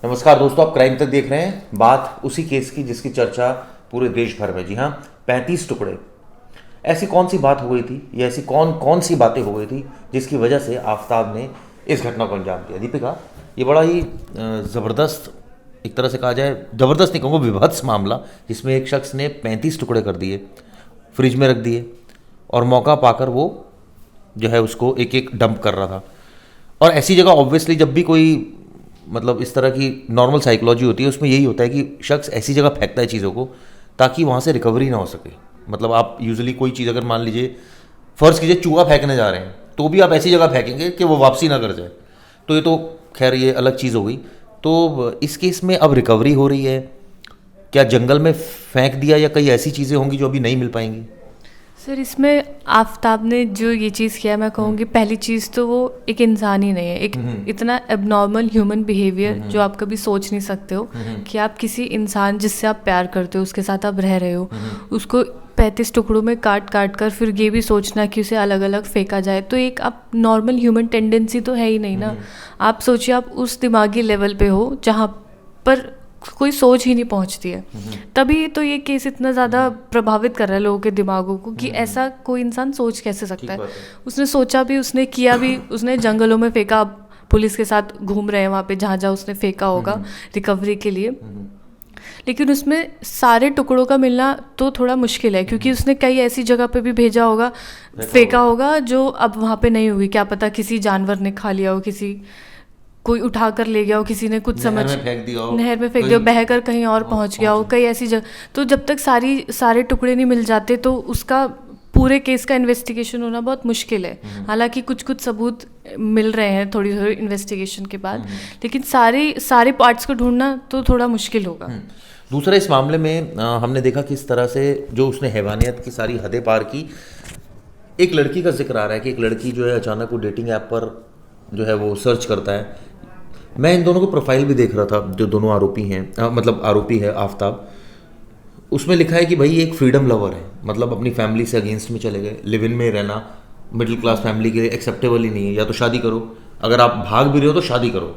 नमस्कार दोस्तों, आप क्राइम तक देख रहे हैं। बात उसी केस की जिसकी चर्चा पूरे देश भर में, जी हाँ, 35 टुकड़े। ऐसी कौन सी बात हो गई थी या ऐसी कौन कौन सी बातें हो गई थी जिसकी वजह से आफताब ने इस घटना को अंजाम दिया। दीपिका, ये बड़ा ही ज़बरदस्त, एक तरह से कहा जाए ज़बरदस्त नहीं कहूँगा, विभत्स मामला, जिसमें एक शख्स ने 35 टुकड़े कर दिए, फ्रिज में रख दिए और मौका पाकर वो जो है उसको एक एक डंप कर रहा था। और ऐसी जगह ऑब्वियसली जब भी कोई मतलब इस तरह की नॉर्मल साइकोलॉजी होती है, उसमें यही होता है कि शख्स ऐसी जगह फेंकता है चीज़ों को ताकि वहाँ से रिकवरी ना हो सके। मतलब आप यूजुअली कोई चीज़ अगर मान लीजिए फ़र्ज़ कीजिए चूहा फेंकने जा रहे हैं, तो भी आप ऐसी जगह फेंकेंगे कि वो वापसी ना कर जाए। तो ये तो खैर ये अलग चीज़ हो गई। तो इस केस में अब रिकवरी हो रही है, क्या जंगल में फेंक दिया या कई ऐसी चीज़ें होंगी जो अभी नहीं मिल पाएंगी? सर, इसमें आफताब ने जो ये चीज़ किया, मैं कहूँगी पहली चीज़ तो वो एक इंसान ही नहीं है, एक इतना एबनॉर्मल ह्यूमन बिहेवियर जो आप कभी सोच नहीं सकते हो कि आप किसी इंसान जिससे आप प्यार करते हो, उसके साथ आप रह रहे हो, उसको 35 टुकड़ों में काट काट कर फिर ये भी सोचना कि उसे अलग अलग फेंका जाए। तो एक आप नॉर्मल ह्यूमन टेंडेंसी तो है ही नहीं ना। आप सोचिए, आप उस दिमागी लेवल पे हो जहाँ पर कोई सोच ही नहीं पहुंचती है। तभी तो ये केस इतना ज़्यादा प्रभावित कर रहा है लोगों के दिमागों को कि ऐसा कोई इंसान सोच कैसे सकता है। उसने सोचा भी, उसने किया भी, उसने जंगलों में फेंका। अब पुलिस के साथ घूम रहे हैं वहाँ पे जहाँ जहाँ उसने फेंका होगा रिकवरी के लिए। लेकिन उसमें सारे टुकड़ों का मिलना तो थोड़ा मुश्किल है, क्योंकि उसने कई ऐसी जगह पे भी भेजा होगा, फेंका होगा, जो अब वहाँ पे नहीं होगी। क्या पता किसी जानवर ने खा लिया हो, कोई उठा कर ले गया हो, किसी ने कुछ समझ नहर में फेंक दिया हो, नहर में फेंक दिया हो, बहकर कहीं और पहुंच गया हो, कई ऐसी जगह। तो जब तक सारे टुकड़े नहीं मिल जाते तो उसका पूरे केस का इन्वेस्टिगेशन होना बहुत मुश्किल है। हालांकि कुछ कुछ सबूत मिल रहे हैं थोड़ी थोड़ी इन्वेस्टिगेशन के बाद, लेकिन सारे पार्ट्स को ढूंढना तो थोड़ा मुश्किल होगा। दूसरा, इस मामले में हमने देखा किस तरह से जो उसने हैवानियत की सारी हदें पार की। एक लड़की का जिक्र आ रहा है कि एक लड़की जो है अचानक वो डेटिंग ऐप पर जो है वो सर्च करता है। मैं इन दोनों को प्रोफाइल भी देख रहा था, जो दोनों आरोपी हैं, मतलब आरोपी है आफताब। उसमें लिखा है कि भाई एक फ्रीडम लवर है, मतलब अपनी फैमिली से अगेंस्ट में चले गए। लिव इन में रहना मिडिल क्लास फैमिली के लिए एक्सेप्टेबल ही नहीं है। या तो शादी करो, अगर आप भाग भी रहे हो तो शादी करो।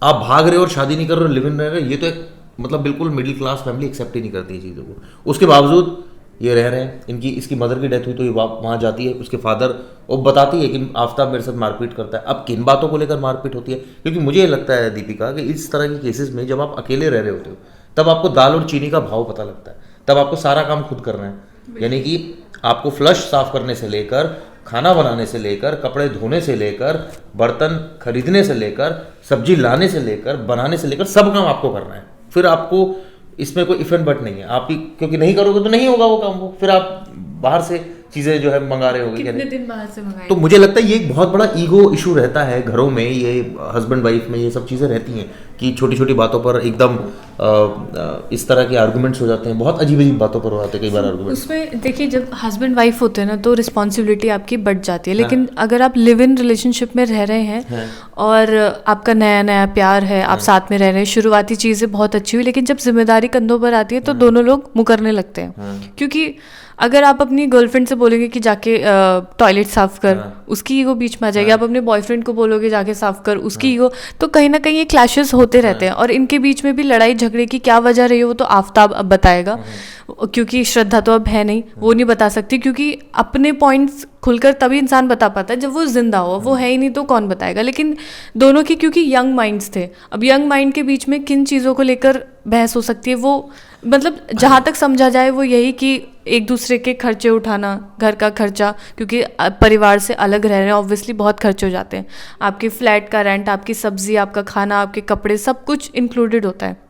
आप भाग रहे हो और शादी नहीं कर रहे हो, लिव इन रह रहे हो, ये तो एक मतलब बिल्कुल मिडिल क्लास फैमिली एक्सेप्ट ही नहीं करती है चीज़ों को। उसके बावजूद ये रह रहे हैं। इसकी मदर की डेथ हुई तो ये वहाँ जाती है। उसके फादर वो बताती है कि आफताब मेरे साथ मारपीट करता है। अब किन बातों को लेकर मारपीट होती है? क्योंकि मुझे ये लगता है दीपिका कि इस तरह के केसेस में जब आप अकेले रह रहे होते हो तब आपको दाल और चीनी का भाव पता लगता है। तब आपको सारा काम खुद करना है, यानी कि आपको फ्लश साफ करने से लेकर, खाना बनाने से लेकर, कपड़े धोने से लेकर, बर्तन खरीदने से लेकर, सब्जी लाने से लेकर, बनाने से लेकर, सब काम आपको करना है। फिर आपको इसमें कोई इफ एंड बट नहीं है। आप ही क्योंकि नहीं करोगे तो नहीं होगा वो काम। वो फिर आप बाहर से चीज़ें जो है मंगा रहे होगे, कितने दिन बाहर से मंगाए। तो मुझे लगता है ये एक बहुत बड़ा ईगो इशू रहता है घरों में। ये हस्बैंड वाइफ में ये सब चीज़ें रहती हैं कि छोटी छोटी बातों पर एकदम इस तरह के आर्गुमेंट्स हो जाते हैं। बहुत अजीब अजीब बातों पर हो जाते हैं कई बार आर्गुमेंट्स। उसमें देखिए, जब हस्बैंड वाइफ होते हैं ना तो रिस्पॉन्सिबिलिटी आपकी बढ़ जाती है। लेकिन अगर आप लिव इन रिलेशनशिप में रह रहे हैं और आपका नया नया प्यार है, आप साथ में रह रहे हैं, शुरुआती चीज़ें बहुत अच्छी हुई, लेकिन जब जिम्मेदारी कंधों पर आती है तो दोनों लोग मुकरने लगते हैं। क्योंकि अगर आप अपनी गर्लफ्रेंड से बोलेंगे कि जाके टॉयलेट साफ कर, उसकी ईगो बीच में आ जाएगी। आप अपने बॉयफ्रेंड को बोलोगे जाके साफ कर, उसकी ईगो। तो कहीं ना कहीं ये क्लैशेस होते रहते हैं और इनके बीच में भी लड़ाई झगड़े की क्या वजह रही है वो तो आफताब अब बताएगा, क्योंकि श्रद्धा तो अब है नहीं, वो नहीं बता सकती। क्योंकि अपने पॉइंट्स खुलकर तभी इंसान बता पाता है जब वो जिंदा हो। वो है ही नहीं तो कौन बताएगा। लेकिन दोनों की क्योंकि यंग माइंड्स थे, अब यंग माइंड के बीच में किन चीज़ों को लेकर बहस हो सकती है, वो मतलब जहाँ तक समझा जाए वो यही कि एक दूसरे के खर्चे उठाना, घर का खर्चा, क्योंकि परिवार से अलग रह रहे हैं, ऑब्वियसली बहुत खर्चे हो जाते हैं। आपके फ्लैट का रेंट, आपकी सब्जी, आपका खाना, आपके कपड़े, सब कुछ इंक्लूडेड होता है।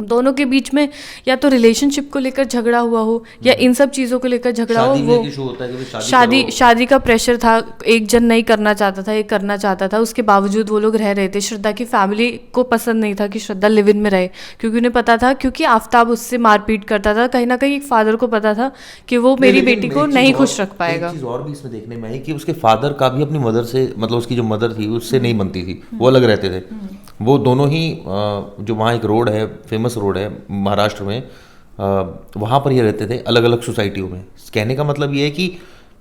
दोनों के बीच में या तो रिलेशनशिप को लेकर झगड़ा हुआ हो या इन सब चीज़ों को लेकर झगड़ा हो। वो शादी का प्रेशर था, एक जन नहीं करना चाहता था, एक करना चाहता था, उसके बावजूद वो लोग रह रहे थे। श्रद्धा की फैमिली को पसंद नहीं था कि श्रद्धा लिव इन में रहे, क्योंकि उन्हें पता था, क्योंकि आफताब उससे मारपीट करता था। कहीं ना कहीं एक फादर को पता था कि वो मेरी बेटी को नहीं खुश रख पाएगा। एक चीज़ और भी इसमें देखने में आई कि उसके फादर का भी अपनी मदर से, मतलब उसकी जो मदर थी उससे नहीं बनती थी, वो अलग रहते थे। वो दोनों ही जो वहाँ एक रोड है, फेमस रोड है महाराष्ट्र में, वहाँ पर ये रहते थे अलग अलग सोसाइटियों में। कहने का मतलब ये है कि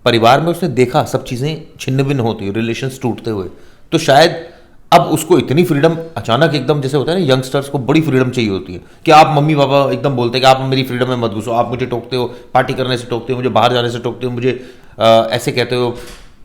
परिवार में उसने देखा सब चीज़ें छिन्न भिन्न होती, रिलेशंस टूटते हुए। तो शायद अब उसको इतनी फ्रीडम अचानक एकदम, जैसे होता है ना यंगस्टर्स को बड़ी फ्रीडम चाहिए होती है कि आप मम्मी पापा एकदम बोलते हैं कि आप मेरी फ्रीडम में मत घुसो, आप मुझे टोकते हो, पार्टी करने से टोकते हो, मुझे बाहर जाने से टोकते हो, मुझे ऐसे कहते हो।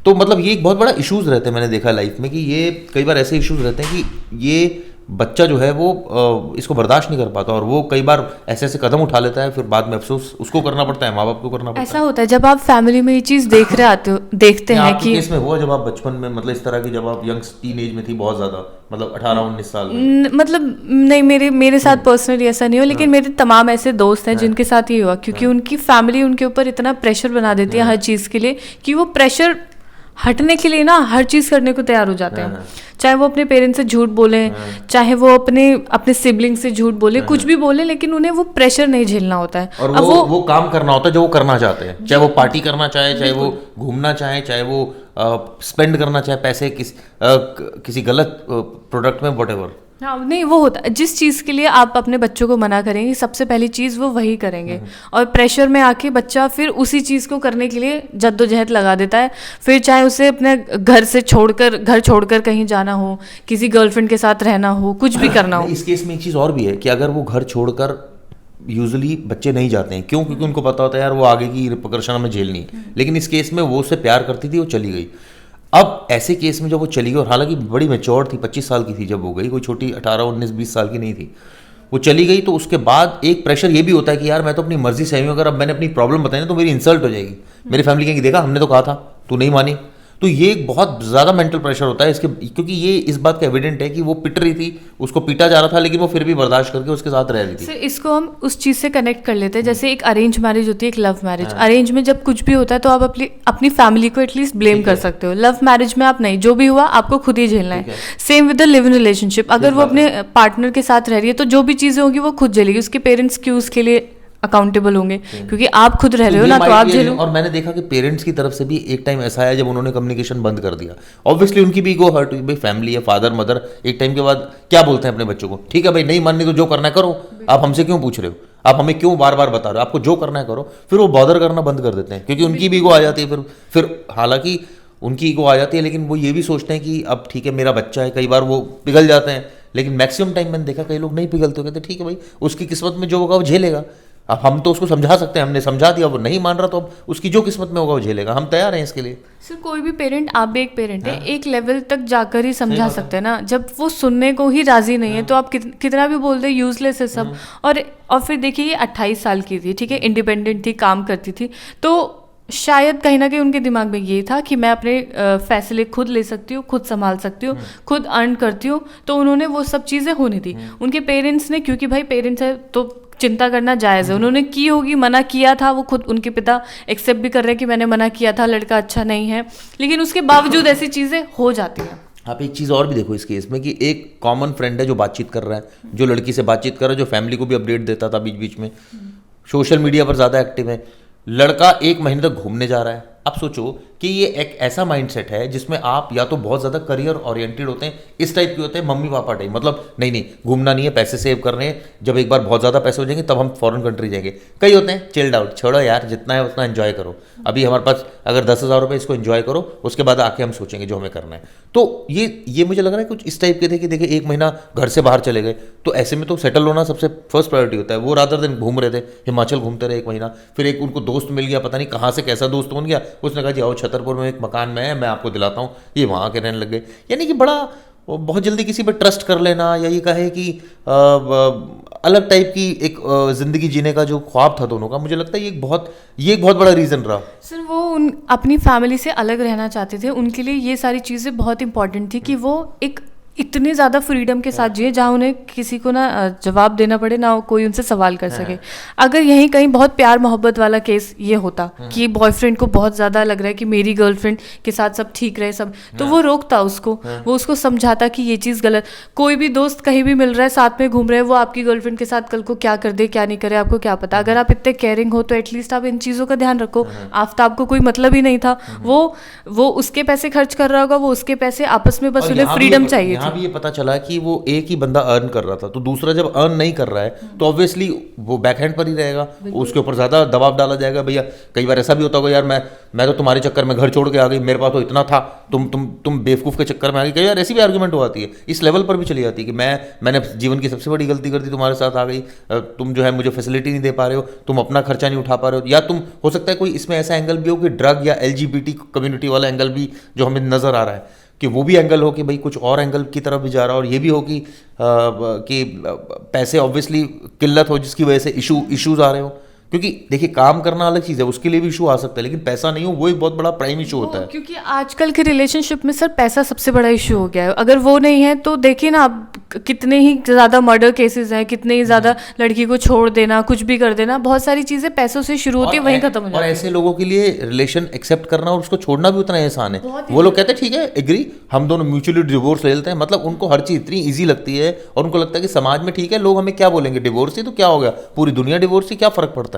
तो मतलब ये एक बहुत बड़ा इश्यूज रहते हैं, मैंने देखा लाइफ में कि ये कई बार ऐसे इश्यूज रहते हैं कि ये बच्चा जो है वो इसको बर्दाश्त नहीं कर पाता और वो कई बार ऐसे ऐसे कदम उठा लेता है, फिर बाद में अफसोस उसको करना पड़ता है, माँ बाप को करना पड़ता है। ऐसा होता है जब आप फैमिली में ये चीज देख रहे आते हो, देखते हैं आपके कि केस में हुआ जब आप बचपन में, मतलब इस तरह की, जब आप यंग टीन एज में थी बहुत ज्यादा, मतलब 18-19 साल में? मतलब नहीं, मेरे साथ पर्सनली ऐसा नहीं हो, लेकिन मेरे तमाम ऐसे दोस्त हैं जिनके साथ ये हुआ, क्योंकि उनकी फैमिली उनके ऊपर इतना प्रेशर बना देती है हर चीज के लिए कि वो प्रेशर हटने के लिए ना हर चीज करने को तैयार हो जाते हैं। चाहे वो अपने पेरेंट्स से झूठ बोले, चाहे वो अपने सिबलिंग से झूठ बोले, कुछ भी बोले, लेकिन उन्हें वो प्रेशर नहीं झेलना होता है। और वो काम करना होता है जो वो करना चाहते हैं, चाहे वो पार्टी करना चाहे, चाहे वो घूमना चाहे, चाहे वो स्पेंड करना चाहे पैसे किसी गलत प्रोडक्ट में, व्हाटएवर। हाँ, नहीं वो होता है, जिस चीज़ के लिए आप अपने बच्चों को मना करेंगे सबसे पहली चीज़ वो वही करेंगे, और प्रेशर में आके बच्चा फिर उसी चीज़ को करने के लिए जद्दोजहद लगा देता है। फिर चाहे उसे अपने घर छोड़कर कहीं जाना हो, किसी गर्लफ्रेंड के साथ रहना हो, कुछ भी करना हो। इस केस में एक चीज़ और भी है कि अगर वो घर छोड़कर, यूजुअली बच्चे नहीं जाते हैं, क्यों? क्योंकि उनको पता होता है यार वो आगे की रिपरकशन हमें झेलनी है। लेकिन इस केस में वो उससे प्यार करती थी, वो चली गई। अब ऐसे केस में जब वो चली गई, और हालांकि बड़ी मैच्योर थी, 25 साल की थी जब वो गई, कोई छोटी 18-19-20 साल की नहीं थी, वो चली गई। तो उसके बाद एक प्रेशर ये भी होता है कि यार मैं तो अपनी मर्जी से आई हूँ, अगर अब मैंने अपनी प्रॉब्लम बताई ना तो मेरी इंसल्ट हो जाएगी, मेरी फैमिली कहेंगी देखा हमने तो कहा था, तू नहीं मानी। तो ये एक बहुत ज़्यादा मेंटल प्रेशर होता है इसके, क्योंकि ये इस बात का एविडेंट है कि वो पिट रही थी, उसको पीटा जा रहा था, लेकिन वो फिर भी बर्दाश्त करके उसके साथ रह रही थी। सर, इसको हम उस चीज़ से कनेक्ट कर लेते हैं, जैसे एक अरेंज मैरिज होती है, एक लव मैरिज। अरेंज में जब कुछ भी होता है तो आप अपनी फैमिली को एटलीस्ट ब्लेम कर सकते हो। लव मैरिज में आप नहीं, जो भी हुआ आपको खुद ही झेलना है। Same with the live in relationship, अगर वो अपने पार्टनर के साथ रह रही है तो जो भी चीज़ें होगी वो खुद झेलेगी, उसके पेरेंट्स क्यों उसके लिए अकाउंटेबल होंगे, क्योंकि आप खुद रह रहे हो ना, तो आप झेलो। और मैंने देखा कि पेरेंट्स की तरफ से भी एक टाइम ऐसा आया जब उन्होंने कम्युनिकेशन बंद कर दिया। ऑब्वियसली उनकी भी ईगो हर्ट हुई, भाई फैमिली है, फादर मदर एक टाइम के बाद क्या बोलते हैं अपने बच्चों को, ठीक है भाई नहीं माननी तो जो करना है करो, आप हमसे क्यों पूछ रहे हो, आप हमें क्यों बार बार बता रहे हो, आपको जो करना है करो। फिर वो बॉदर करना बंद कर देते हैं, क्योंकि उनकी भी ईगो आ जाती है। फिर हालांकि उनकी ईगो आ जाती है, लेकिन वो ये भी सोचते हैं कि अब ठीक है मेरा बच्चा है, कई बार वो पिघल जाते हैं, लेकिन मैक्सिमम टाइम मैंने देखा कई लोग नहीं पिघलते, कहते ठीक है भाई उसकी किस्मत में जो होगा वो झेलेगा। अब हम तो उसको समझा सकते हैं, हमने समझा दिया, वो नहीं मान रहा तो अब उसकी जो किस्मत में होगा वो झेलेगा, हम तैयार हैं इसके लिए। सर, कोई भी पेरेंट, आप भी एक पेरेंट है, एक लेवल तक जाकर ही समझा सकते हैं ना। जब वो सुनने को ही राजी नहीं है तो आप कितना भी बोल दे, यूजलेस है सब। और फिर देखिए ये 28 साल की थी, ठीक है, इंडिपेंडेंट थी, काम करती थी, तो शायद कहीं ना कहीं उनके दिमाग में ये था कि मैं अपने फैसले खुद ले सकती हूँ, खुद संभाल सकती हूँ, खुद अर्न करती हूँ, तो उन्होंने वो सब चीज़ें होनी थी। उनके पेरेंट्स ने, क्योंकि भाई पेरेंट्स है तो चिंता करना जायज़ है, उन्होंने की होगी, मना किया था, वो खुद उनके पिता एक्सेप्ट भी कर रहे हैं कि मैंने मना किया था, लड़का अच्छा नहीं है, लेकिन उसके बावजूद ऐसी चीज़ें हो जाती हैं। आप एक चीज़ और भी देखो इस केस में कि एक कॉमन फ्रेंड है जो बातचीत कर रहा है, जो लड़की से बातचीत कर रहा है, जो फैमिली को भी अपडेट देता था बीच बीच में, सोशल मीडिया पर ज़्यादा एक्टिव है, लड़का 1 महीने तक घूमने जा रहा है। अब सोचो कि ये एक ऐसा माइंडसेट है जिसमें आप या तो बहुत ज़्यादा करियर ओरिएंटेड होते हैं, इस टाइप के होते हैं मम्मी पापा टाइप, मतलब नहीं घूमना नहीं है, पैसे सेव करने हैं, जब एक बार बहुत ज़्यादा पैसे हो जाएंगे तब हम फॉरेन कंट्री जाएंगे। कई होते हैं चिल्ड आउट, छोड़ो यार जितना है उतना एंजॉय करो, अभी हमारे पास अगर 10,000 रुपये, इसको एंजॉय करो, उसके बाद आके हम सोचेंगे जो हमें करना है। तो ये मुझे लग रहा है कुछ इस टाइप के थे कि देखिए 1 महीना घर से बाहर चले गए, तो ऐसे में तो सेटल होना सबसे फर्स्ट प्रायोरिटी होता है। वो रादर दिन घूम रहे थे, हिमाचल घूमते रहे 1 महीना, फिर एक उनको दोस्त मिल गया, पता नहीं कहाँ से कैसा दोस्त बन गया, उसने कहा जी आओ छतरपुर में एक मकान में है, मैं आपको दिलाता हूँ, ये वहाँ के रहने लग गए। यानी कि बड़ा बहुत जल्दी किसी पर ट्रस्ट कर लेना, या ये कहे कि अलग टाइप की एक जिंदगी जीने का जो ख्वाब था दोनों का, मुझे लगता है ये एक बहुत बड़ा रीज़न रहा। सर, वो अपनी फैमिली से अलग रहना चाहते थे, उनके लिए ये सारी चीज़ें बहुत इंपॉर्टेंट थी कि वो एक इतनी ज़्यादा फ्रीडम के साथ जिए जहाँ उन्हें किसी को ना जवाब देना पड़े, ना कोई उनसे सवाल कर सके। अगर यहीं कहीं बहुत प्यार मोहब्बत वाला केस ये होता कि बॉयफ्रेंड को बहुत ज़्यादा लग रहा है कि मेरी गर्लफ्रेंड के साथ सब ठीक रहे सब, तो वो रोकता उसको, वो उसको समझाता कि ये चीज़ गलत। कोई भी दोस्त कहीं भी मिल रहा है, साथ में घूम रहे हैं, वो आपकी गर्लफ्रेंड के साथ कल को क्या कर दे क्या नहीं करे आपको क्या पता। अगर आप इतने केयरिंग हो तो एटलीस्ट आप इन चीज़ों का ध्यान रखो। आफ्ताब को कोई मतलब ही नहीं था, वो उसके पैसे खर्च कर रहा होगा, वो उसके पैसे, आपस में बस उन्हें फ्रीडम चाहिए थी। यहाँ भी ये पता चला कि वो एक ही बंदा अर्न कर रहा था, तो दूसरा जब अर्न नहीं कर रहा है तो ऑब्वियसली वो बैकहैंड पर ही रहेगा, उसके ऊपर ज़्यादा दबाव डाला जाएगा। भैया कई बार ऐसा भी होता होगा, यार मैं तो तुम्हारे चक्कर में घर छोड़ के आ गई, मेरे पास तो इतना था, तुम बेवकूफ़ के चक्कर में आ गई। कई बार ऐसी भी आर्गूमेंट हो आती है, इस लेवल पर भी चली जाती है कि मैंने जीवन की सबसे बड़ी गलती कर दी, तुम्हारे साथ आ गई, तुम जो है मुझे फैसिलिटी नहीं दे पा रहे हो, तुम अपना खर्चा नहीं उठा पा रहे हो, या तुम हो सकता है कोई इसमें ऐसा एंगल भी हो कि ड्रग या LGBT कम्युनिटी वाला एंगल भी जो हमें नज़र आ रहा है, कि वो भी एंगल हो कि भाई कुछ और एंगल की तरफ भी जा रहा है, और ये भी हो कि पैसे ऑब्वियसली किल्लत हो जिसकी वजह से इश्यूज आ रहे हो। क्योंकि देखिए काम करना अलग चीज़ है, उसके लिए भी इशू आ सकता है, लेकिन पैसा नहीं हो वो एक बहुत बड़ा प्राइम इशू होता है। क्योंकि आजकल के रिलेशनशिप में सर पैसा सबसे बड़ा इशू हो गया है। अगर वो नहीं है तो देखिए ना आप, कितने ही ज़्यादा मर्डर केसेस हैं, कितने ही ज़्यादा लड़की को छोड़ देना, कुछ भी कर देना, बहुत सारी चीज़ें पैसों से शुरू होती है, वहीं खत्म हो जाती है। और ऐसे लोगों के लिए रिलेशन एक्सेप्ट करना और उसको छोड़ना भी उतना आसान है। वो लोग कहते हैं ठीक है एग्री, हम दोनों म्यूचुअली डिवोर्स ले लेते हैं, मतलब उनको हर चीज़ इतनी ईजी लगती है और उनको लगता है कि समाज में ठीक है, लोग हमें क्या बोलेंगे, डिवोर्स ही तो क्या हो गया, पूरी दुनिया डिवोर्स ही, क्या फर्क पड़ता है।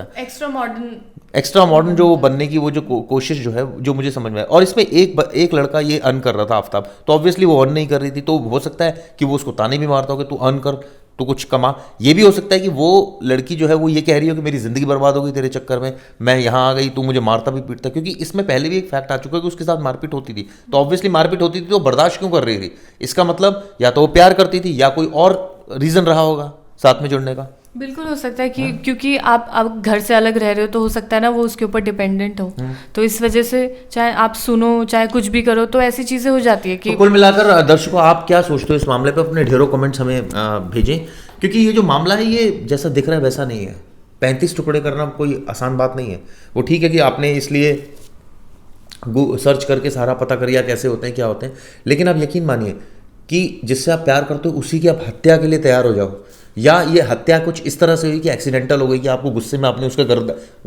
एक्स्ट्रा मॉडर्न जो बनने की वो जो कोशिश जो है, जो मुझे समझ में आया। और इसमें एक लड़का ये अर्न कर रहा था आफ्ताब, तो ऑब्वियसली वो अर्न नहीं कर रही थी, तो हो सकता है कि वो उसको ताने भी मारता हो कि तू अर्न कर, तू कुछ कमा। ये भी हो सकता है कि वो लड़की जो है वो ये कह रही हो कि मेरी ज़िंदगी बर्बाद हो गई तेरे चक्कर में, मैं यहाँ आ गई, तू मुझे मारता भी पीटता, क्योंकि इसमें पहले भी एक फैक्ट आ चुका है कि उसके साथ मारपीट होती थी, तो ऑब्वियसली मारपीट होती थी तो बर्दाश्त क्यों कर रही थी, इसका मतलब या तो वो प्यार करती थी या कोई और रीज़न रहा होगा साथ में जुड़ने का। बिल्कुल हो सकता है कि क्योंकि आप घर से अलग रह रहे हो, तो हो सकता है ना वो उसके ऊपर डिपेंडेंट हो, तो इस वजह से चाहे आप सुनो चाहे कुछ भी करो तो ऐसी चीज़ें हो जाती है कि तो कुल मिलाकर दर्शकों आप क्या सोचते हो इस मामले पे, अपने ढेरों कमेंट्स हमें भेजें, क्योंकि ये जो मामला है ये जैसा दिख रहा है वैसा नहीं है। 35 टुकड़े करना कोई आसान बात नहीं है। वो ठीक है कि आपने इसलिए सर्च करके सारा पता कर लिया कैसे होते हैं क्या होते हैं, लेकिन आप यकीन मानिए कि जिससे आप प्यार करते हो उसी की आप हत्या के लिए तैयार हो जाओ, या ये हत्या कुछ इस तरह से हुई कि एक्सीडेंटल हो गई कि आपको गुस्से में आपने उसका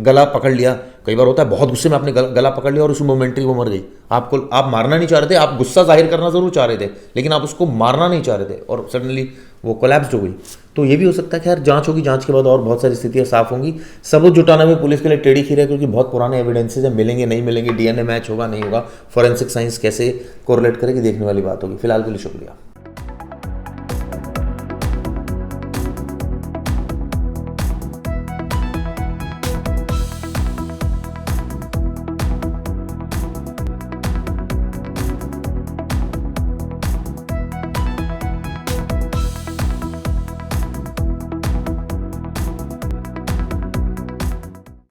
गला पकड़ लिया। कई बार होता है बहुत गुस्से में आपने गला पकड़ लिया और उस मोमेंटरी वो मर गई, आप मारना नहीं चाह रहे थे, आप गुस्सा जाहिर करना जरूर चाह रहे थे लेकिन आप उसको मारना नहीं चाह रहे थे, और सडनली वो कोलैप्स हो गई। तो ये भी हो सकता है, खैर जांच होगी, जांच के बाद और बहुत सारी स्थितियां साफ होंगी। सबूत जुटाना भी पुलिस के लिए टेढ़ी खीर है, क्योंकि बहुत पुराने एविडेंसेज हैं, मिलेंगे नहीं मिलेंगे, DNA मैच होगा नहीं होगा, फॉरेंसिक साइंस कैसे कोरिलेट करेगी, देखने वाली बात होगी। फिलहाल के लिए शुक्रिया।